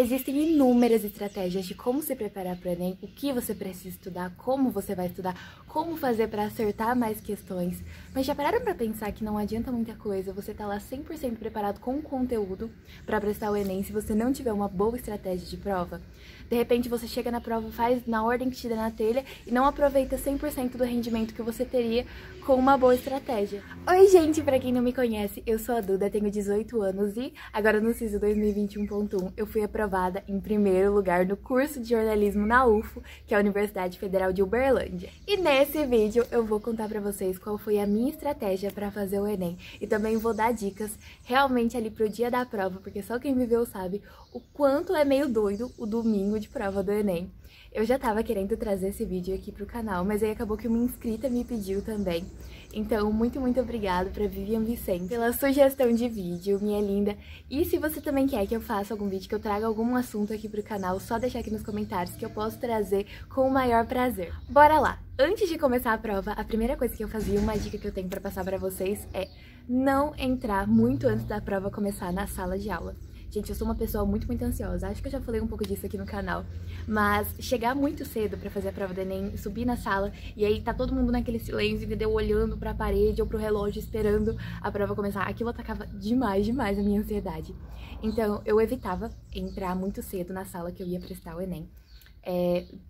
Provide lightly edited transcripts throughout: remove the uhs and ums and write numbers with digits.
Existem inúmeras estratégias de como se preparar para o Enem, o que você precisa estudar, como você vai estudar, como fazer para acertar mais questões. Mas já pararam para pensar que não adianta muita coisa você tá lá 100% preparado com o conteúdo para prestar o Enem se você não tiver uma boa estratégia de prova? De repente você chega na prova, faz na ordem que te dá na telha e não aproveita 100% do rendimento que você teria com uma boa estratégia. Oi gente, pra quem não me conhece, eu sou a Duda, tenho 18 anos e agora no SISU 2021.1 eu fui aprovada em primeiro lugar no curso de jornalismo na UFO, que é a Universidade Federal de Uberlândia. E nesse vídeo eu vou contar pra vocês qual foi a minha estratégia pra fazer o Enem e também vou dar dicas realmente ali pro dia da prova, porque só quem viveu sabe o quanto é meio doido o domingo de prova do Enem. Eu já tava querendo trazer esse vídeo aqui pro canal, mas aí acabou que uma inscrita me pediu também. Então, muito obrigada pra Vivian Vicente pela sugestão de vídeo, minha linda. E se você também quer que eu faça algum vídeo, que eu traga algum assunto aqui pro canal, só deixar aqui nos comentários que eu posso trazer com o maior prazer. Bora lá! Antes de começar a prova, a primeira coisa que eu fazia, uma dica que eu tenho pra passar pra vocês é não entrar muito antes da prova começar na sala de aula. Gente, eu sou uma pessoa muito ansiosa, acho que eu já falei um pouco disso aqui no canal, mas chegar muito cedo pra fazer a prova do Enem, subir na sala e aí tá todo mundo naquele silêncio, entendeu? Olhando pra parede ou pro relógio, esperando a prova começar, aquilo atacava demais a minha ansiedade. Então, eu evitava entrar muito cedo na sala que eu ia prestar o Enem.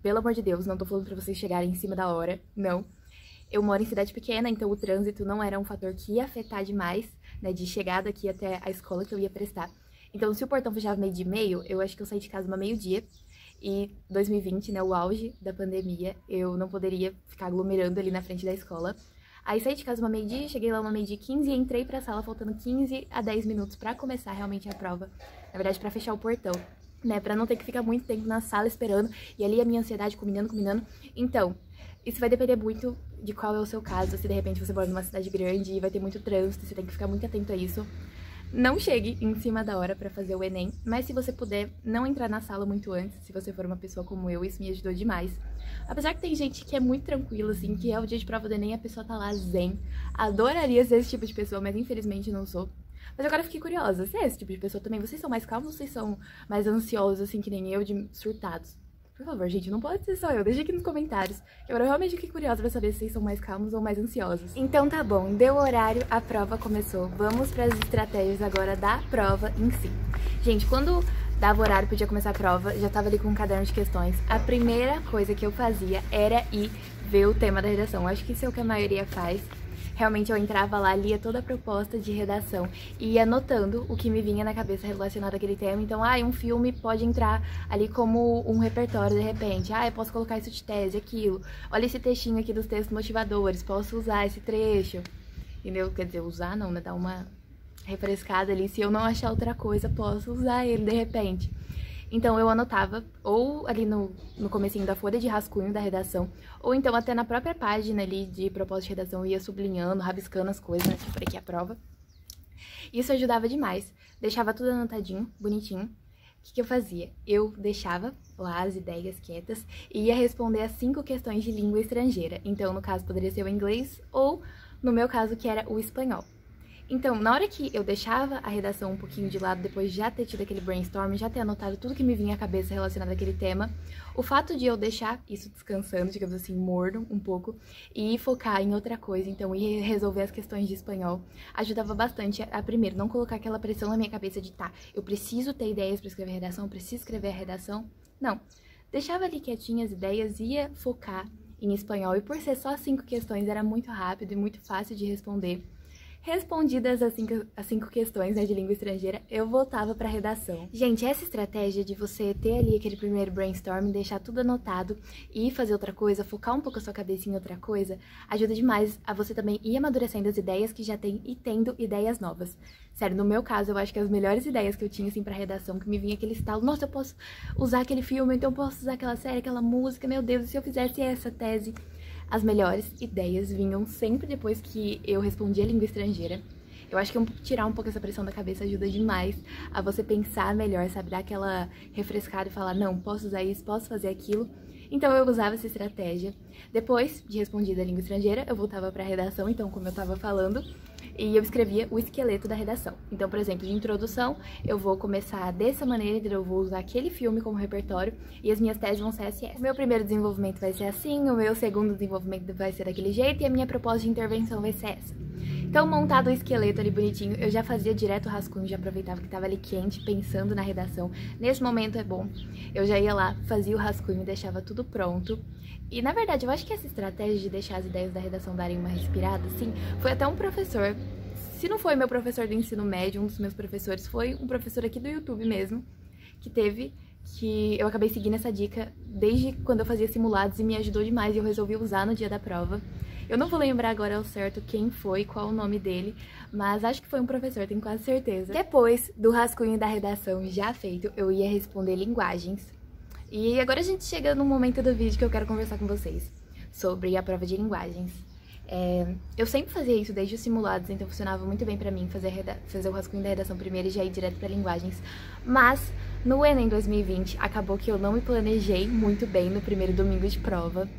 Pelo amor de Deus, não tô falando pra vocês chegarem em cima da hora, não. Eu moro em cidade pequena, então o trânsito não era um fator que ia afetar demais, né, de chegar daqui até a escola que eu ia prestar. Então, se o portão fechava 12h30, eu acho que eu saí de casa uma 12h. E 2020, né, o auge da pandemia, eu não poderia ficar aglomerando ali na frente da escola. Aí saí de casa uma 12h, cheguei lá uma 12h15 e entrei pra sala faltando 15 a 10 minutos pra começar realmente a prova. Na verdade, pra fechar o portão, né, pra não ter que ficar muito tempo na sala esperando. E ali a minha ansiedade combinando. Então, isso vai depender muito de qual é o seu caso. Se de repente você mora numa cidade grande e vai ter muito trânsito, você tem que ficar muito atento a isso. Não chegue em cima da hora pra fazer o Enem, mas se você puder não entrar na sala muito antes, se você for uma pessoa como eu, isso me ajudou demais. Apesar que tem gente que é muito tranquila, assim, que é o dia de prova do Enem e a pessoa tá lá zen. Adoraria ser esse tipo de pessoa, mas infelizmente não sou. Mas agora fiquei curiosa, você é esse tipo de pessoa também? Vocês são mais calmos ou vocês são mais ansiosos, assim, que nem eu, de surtados? Por favor, gente, não pode ser só eu, deixa aqui nos comentários. Que agora eu realmente fiquei curiosa pra saber se vocês são mais calmos ou mais ansiosos. Então tá bom, deu o horário, a prova começou. Vamos pras estratégias agora da prova em si. Gente, quando dava o horário, podia começar a prova, já tava ali com um caderno de questões. A primeira coisa que eu fazia era ir ver o tema da redação. Acho que isso é o que a maioria faz. Realmente eu entrava lá, lia toda a proposta de redação e ia anotando o que me vinha na cabeça relacionado àquele tema. Então, um filme pode entrar ali como um repertório de repente. Eu posso colocar isso de tese, aquilo. Olha esse textinho aqui dos textos motivadores, posso usar esse trecho. Entendeu? Quer dizer, usar não, né? Dar uma refrescada ali. Se eu não achar outra coisa, posso usar ele de repente. Então eu anotava, ou ali no comecinho da folha de rascunho da redação, ou então até na própria página ali de proposta de redação eu ia sublinhando, rabiscando as coisas, né, tipo aqui a prova. Isso ajudava demais, deixava tudo anotadinho, bonitinho. O que eu fazia? Eu deixava lá as ideias quietas e ia responder as 5 questões de língua estrangeira. Então, no caso, poderia ser o inglês ou, no meu caso, que era o espanhol. Então, na hora que eu deixava a redação um pouquinho de lado, depois de já ter tido aquele brainstorm, já ter anotado tudo que me vinha à cabeça relacionado àquele tema, o fato de eu deixar isso descansando, digamos assim, morno um pouco, e focar em outra coisa, então ir resolver as questões de espanhol, ajudava bastante a primeiro, não colocar aquela pressão na minha cabeça de eu preciso ter ideias para escrever a redação, eu preciso escrever a redação. Não, deixava ali quietinha as ideias, ia focar em espanhol, e por ser só 5 questões, era muito rápido e muito fácil de responder. Respondidas as 5 questões, né, de língua estrangeira, eu voltava para a redação. Gente, essa estratégia de você ter ali aquele primeiro brainstorm, deixar tudo anotado e fazer outra coisa, focar um pouco a sua cabeça em outra coisa, ajuda demais a você também ir amadurecendo as ideias que já tem e tendo ideias novas. Sério, no meu caso, eu acho que as melhores ideias que eu tinha, assim, pra redação, que me vinha aquele estalo, nossa, eu posso usar aquele filme, então eu posso usar aquela série, aquela música, meu Deus, e se eu fizesse essa tese? As melhores ideias vinham sempre depois que eu respondia a língua estrangeira. Eu acho que tirar um pouco essa pressão da cabeça ajuda demais a você pensar melhor, sabe? Dar aquela refrescada e falar, não, posso usar isso, posso fazer aquilo. Então eu usava essa estratégia. Depois de respondida a língua estrangeira, eu voltava para a redação, então como eu estava falando, e eu escrevia o esqueleto da redação. Então, por exemplo, de introdução, eu vou começar dessa maneira, eu vou usar aquele filme como repertório e as minhas teses vão ser assim. O meu primeiro desenvolvimento vai ser assim, o meu segundo desenvolvimento vai ser daquele jeito e a minha proposta de intervenção vai ser essa. Então, montado o esqueleto ali bonitinho, eu já fazia direto o rascunho, já aproveitava que tava ali quente, pensando na redação. Nesse momento é bom, eu já ia lá, fazia o rascunho, deixava tudo pronto. E, na verdade, eu acho que essa estratégia de deixar as ideias da redação darem uma respirada, assim, foi até um professor, se não foi meu professor do ensino médio, um dos meus professores, foi um professor aqui do YouTube mesmo, que eu acabei seguindo essa dica desde quando eu fazia simulados e me ajudou demais e eu resolvi usar no dia da prova. Eu não vou lembrar agora ao certo quem foi, qual o nome dele, mas acho que foi um professor, tenho quase certeza. Depois do rascunho da redação já feito, eu ia responder linguagens. E agora a gente chega no momento do vídeo que eu quero conversar com vocês sobre a prova de linguagens. Eu sempre fazia isso desde os simulados, então funcionava muito bem pra mim fazer o rascunho da redação primeiro e já ir direto pra linguagens. Mas no Enem 2020 acabou que eu não me planejei muito bem no primeiro domingo de prova.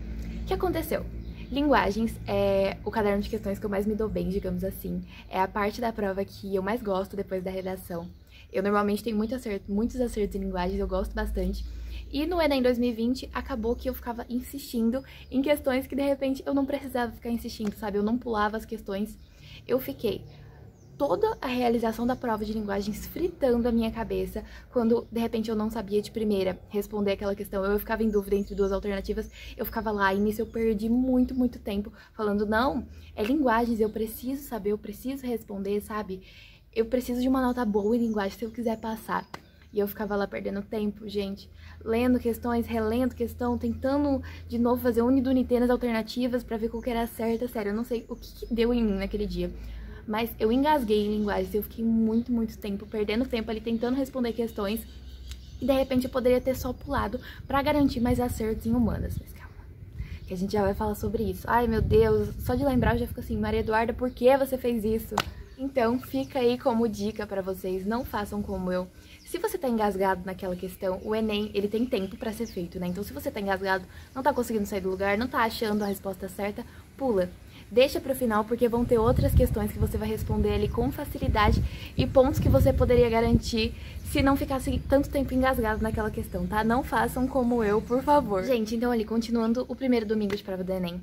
O que aconteceu? Linguagens é o caderno de questões que eu mais me dou bem, digamos assim. É a parte da prova que eu mais gosto depois da redação. Eu normalmente tenho muitos acertos em linguagens, eu gosto bastante. E no Enem 2020 acabou que eu ficava insistindo em questões que de repente eu não precisava ficar insistindo, sabe? Eu não pulava as questões. Eu fiquei toda a realização da prova de linguagens fritando a minha cabeça quando de repente eu não sabia de primeira responder aquela questão. Eu ficava em dúvida entre duas alternativas, eu ficava lá e nisso eu perdi muito tempo falando, não, é linguagens, eu preciso saber, eu preciso responder, sabe? Eu preciso de uma nota boa em linguagem se eu quiser passar. E eu ficava lá perdendo tempo, gente, lendo questões, relendo questão, tentando de novo fazer unidunité alternativas pra ver qual que era a certa. Sério, eu não sei o que deu em mim naquele dia. Mas eu engasguei em linguagens, eu fiquei muito tempo, perdendo tempo ali, tentando responder questões. E de repente eu poderia ter só pulado pra garantir mais acertos em humanas. Mas calma, que a gente já vai falar sobre isso. Ai, meu Deus, só de lembrar eu já fico assim, Maria Eduarda, por que você fez isso? Então fica aí como dica pra vocês, não façam como eu. Se você tá engasgado naquela questão, o Enem, ele tem tempo pra ser feito, né? Então se você tá engasgado, não tá conseguindo sair do lugar, não tá achando a resposta certa, pula. Deixa pro final, porque vão ter outras questões que você vai responder ali com facilidade e pontos que você poderia garantir se não ficasse tanto tempo engasgado naquela questão, tá? Não façam como eu, por favor. Gente, então ali, continuando o primeiro domingo de prova do Enem,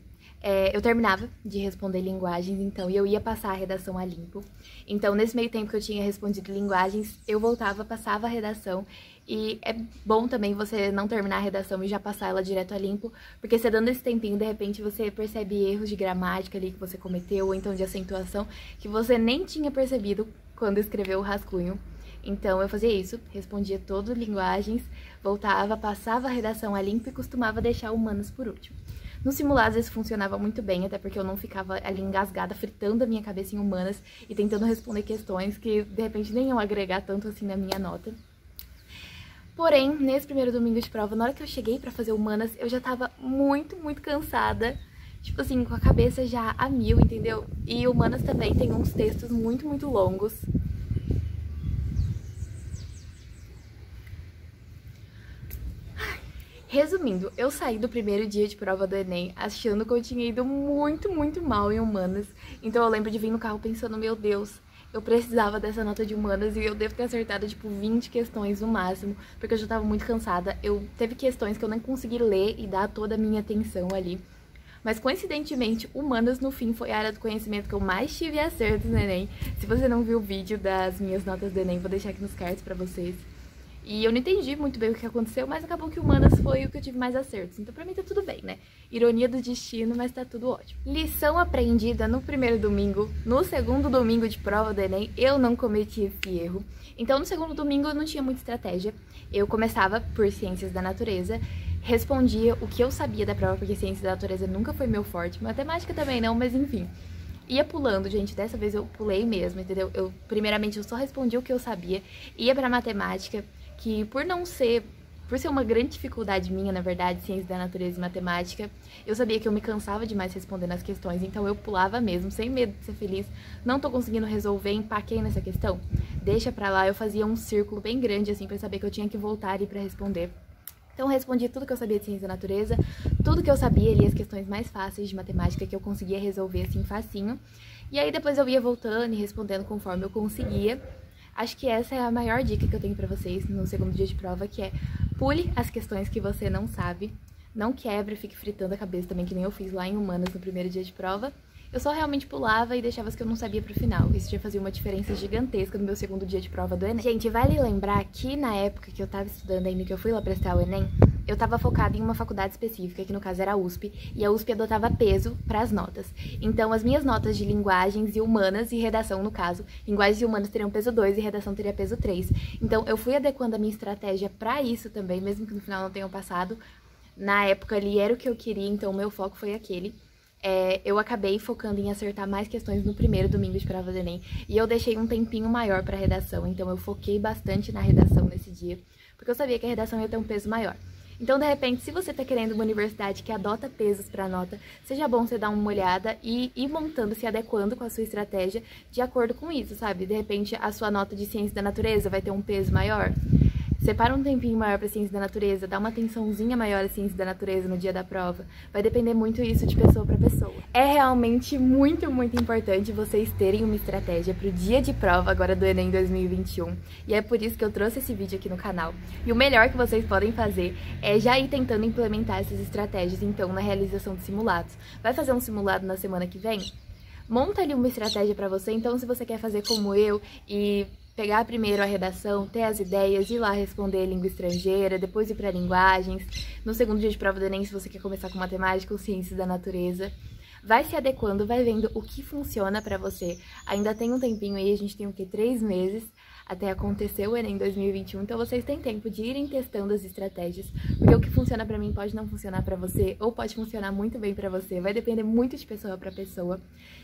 eu terminava de responder linguagens, então, e eu ia passar a redação a limpo. Então, nesse meio tempo que eu tinha respondido linguagens, eu voltava, passava a redação. E é bom também você não terminar a redação e já passar ela direto a limpo, porque você dando esse tempinho, de repente você percebe erros de gramática ali que você cometeu, ou então de acentuação, que você nem tinha percebido quando escreveu o rascunho. Então eu fazia isso, respondia todas as linguagens, voltava, passava a redação a limpo e costumava deixar humanas por último. Nos simulados isso funcionava muito bem, até porque eu não ficava ali engasgada, fritando a minha cabeça em humanas e tentando responder questões que de repente nem iam agregar tanto assim na minha nota. Porém, nesse primeiro domingo de prova, na hora que eu cheguei pra fazer humanas, eu já tava muito cansada. Tipo assim, com a cabeça já a mil, entendeu? E humanas também tem uns textos muito longos. Resumindo, eu saí do primeiro dia de prova do Enem achando que eu tinha ido muito mal em humanas. Então eu lembro de vir no carro pensando, meu Deus, eu precisava dessa nota de humanas e eu devo ter acertado, tipo, 20 questões no máximo, porque eu já tava muito cansada. Teve questões que eu nem consegui ler e dar toda a minha atenção ali. Mas, coincidentemente, humanas, no fim, foi a área do conhecimento que eu mais tive acertos no Enem. Se você não viu o vídeo das minhas notas do Enem, vou deixar aqui nos cards pra vocês. E eu não entendi muito bem o que aconteceu, mas acabou que humanas foi o que eu tive mais acertos. Então pra mim tá tudo bem, né? Ironia do destino, mas tá tudo ótimo. Lição aprendida no primeiro domingo. No segundo domingo de prova do Enem, eu não cometi esse erro. Então no segundo domingo eu não tinha muita estratégia. Eu começava por ciências da natureza, respondia o que eu sabia da prova, porque ciências da natureza nunca foi meu forte. Matemática também não, mas enfim. Ia pulando, gente, dessa vez eu pulei mesmo, entendeu? Primeiramente eu só respondi o que eu sabia, ia pra matemática, que por ser uma grande dificuldade minha, na verdade, ciência da natureza e matemática, eu sabia que eu me cansava demais respondendo as questões, então eu pulava mesmo, sem medo de ser feliz. Não tô conseguindo resolver, empaquei nessa questão, deixa pra lá. Eu fazia um círculo bem grande, assim, pra saber que eu tinha que voltar ali pra responder. Então eu respondi tudo que eu sabia de ciência da natureza, tudo que eu sabia ali, as questões mais fáceis de matemática que eu conseguia resolver, assim, facinho. E aí depois eu ia voltando e respondendo conforme eu conseguia. Acho que essa é a maior dica que eu tenho pra vocês no segundo dia de prova, que é pule as questões que você não sabe, não quebre, fique fritando a cabeça também, que nem eu fiz lá em Humanas no primeiro dia de prova. Eu só realmente pulava e deixava as que eu não sabia pro final. Isso já fazia uma diferença gigantesca no meu segundo dia de prova do Enem. Gente, vale lembrar que na época que eu tava estudando ainda, que eu fui lá prestar o Enem, eu tava focada em uma faculdade específica, que no caso era a USP, e a USP adotava peso para as notas. Então, as minhas notas de linguagens e humanas e redação, no caso, linguagens e humanas teriam peso 2 e redação teria peso 3. Então, eu fui adequando a minha estratégia para isso também, mesmo que no final não tenham passado. Na época ali era o que eu queria, então o meu foco foi aquele. Eu acabei focando em acertar mais questões no primeiro domingo de prova do Enem, e eu deixei um tempinho maior para redação, então eu foquei bastante na redação nesse dia, porque eu sabia que a redação ia ter um peso maior. Então, de repente, se você tá querendo uma universidade que adota pesos para nota, seja bom você dar uma olhada e ir montando, se adequando com a sua estratégia de acordo com isso, sabe? De repente, a sua nota de ciência da natureza vai ter um peso maior. Separa um tempinho maior para ciência da natureza, dá uma atençãozinha maior à ciência da natureza no dia da prova. Vai depender muito isso de pessoa para pessoa. É realmente muito, muito importante vocês terem uma estratégia para o dia de prova agora do Enem 2021. E é por isso que eu trouxe esse vídeo aqui no canal. E o melhor que vocês podem fazer é já ir tentando implementar essas estratégias, então, na realização de simulados. Vai fazer um simulado na semana que vem? Monta ali uma estratégia para você, então se você quer fazer como eu e pegar primeiro a redação, ter as ideias, ir lá responder língua estrangeira, depois ir para linguagens. No segundo dia de prova do Enem, se você quer começar com matemática ou ciências da natureza, vai se adequando, vai vendo o que funciona para você. Ainda tem um tempinho aí, a gente tem o quê? 3 meses até acontecer o Enem 2021, então vocês têm tempo de irem testando as estratégias, porque o que funciona pra mim pode não funcionar pra você, ou pode funcionar muito bem pra você, vai depender muito de pessoa pra pessoa.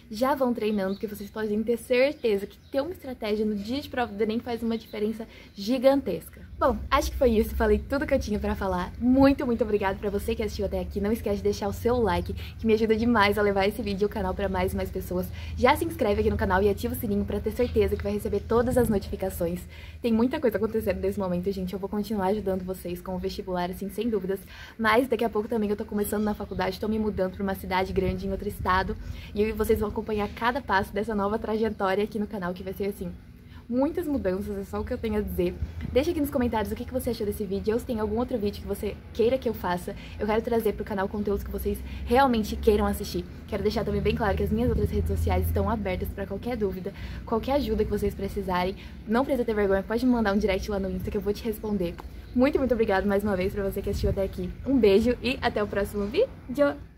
Já vão treinando, porque vocês podem ter certeza que ter uma estratégia no dia de prova do Enem faz uma diferença gigantesca. Bom, acho que foi isso, falei tudo que eu tinha pra falar. Muito, muito obrigada pra você que assistiu até aqui. Não esquece de deixar o seu like, que me ajuda demais a levar esse vídeo e o canal pra mais e mais pessoas. Já se inscreve aqui no canal e ativa o sininho pra ter certeza que vai receber todas as notificações. Tem muita coisa acontecendo nesse momento, gente. Eu vou continuar ajudando vocês com o vestibular, assim, sem dúvidas. Mas daqui a pouco também eu tô começando na faculdade, tô me mudando pra uma cidade grande em outro estado. E vocês vão acompanhar cada passo dessa nova trajetória aqui no canal, que vai ser, assim, muitas mudanças, é só o que eu tenho a dizer. Deixa aqui nos comentários o que você achou desse vídeo, ou se tem algum outro vídeo que você queira que eu faça. Eu quero trazer pro canal conteúdos que vocês realmente queiram assistir. Quero deixar também bem claro que as minhas outras redes sociais estão abertas pra qualquer dúvida, qualquer ajuda que vocês precisarem. Não precisa ter vergonha, pode me mandar um direct lá no Insta que eu vou te responder. Muito, muito obrigada mais uma vez pra você que assistiu até aqui. Um beijo e até o próximo vídeo!